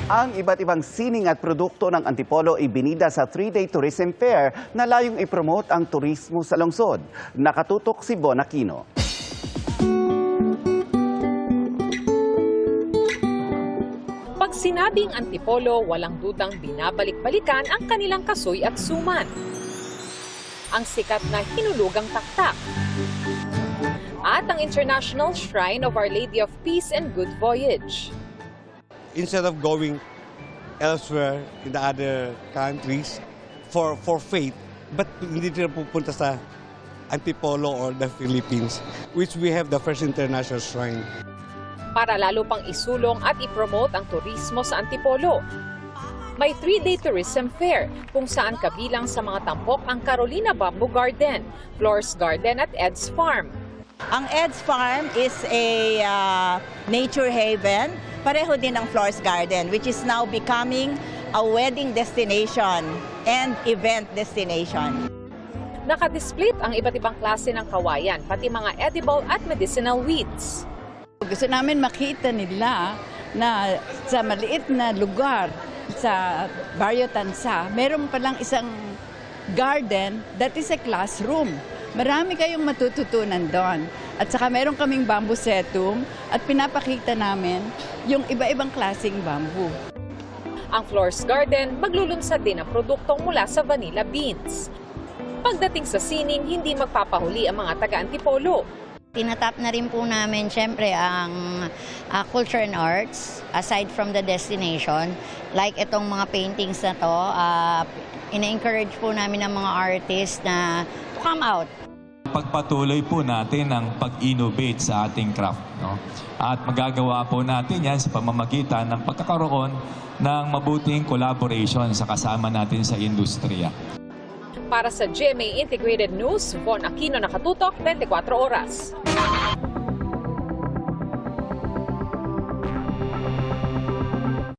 Ang iba't ibang sining at produkto ng Antipolo ibinida sa 3-day tourism fair na layong ipromote ang turismo sa lungsod. Nakatutok si Bon Aquino. Pag sinabing Antipolo, walang dudang binabalik-balikan ang kanilang kasoy at suman. Ang sikat na hinulugang taktak. At ang International Shrine of Our Lady of Peace and Good Voyage. Instead of going elsewhere in the other countries for faith, but hindi na pupunta sa Antipolo or the Philippines, which we have the first international shrine. Para lalo pang isulong at ipromote ang turismo sa Antipolo, may 3-day tourism fair kung saan kabilang sa mga tampok ang Carolina Bamboo Garden, Flores Garden at Ed's Farm. Ang Ed's Farm is a nature haven. Pareho din ang Flores Garden, which is now becoming a wedding destination and event destination. Nakadisplayt ang iba't ibang klase ng kawayan, pati mga edible at medicinal weeds. Gusto namin makita nila na sa maliit na lugar sa Barrio Tansa, meron palang isang garden that is a classroom. Marami kayong matututunan doon. At saka meron kaming bambusetum at pinapakita namin yung iba-ibang klaseng bamboo. Ang Flores Garden, maglulunsad din ng produktong mula sa vanilla beans. Pagdating sa sining, hindi magpapahuli ang mga taga-Antipolo. Tinatap na rin po namin siyempre ang culture and arts aside from the destination. Like itong mga paintings na to, ina-encourage po namin ang mga artists na to come out. Pagpatuloy po natin ang pag-innovate sa ating craft. No? At magagawa po natin yan sa pamamagitan ng pagkakaroon ng mabuting collaboration sa kasama natin sa industriya. Para sa GMA Integrated News, Von Aquino, Nakatutok, 24 Oras.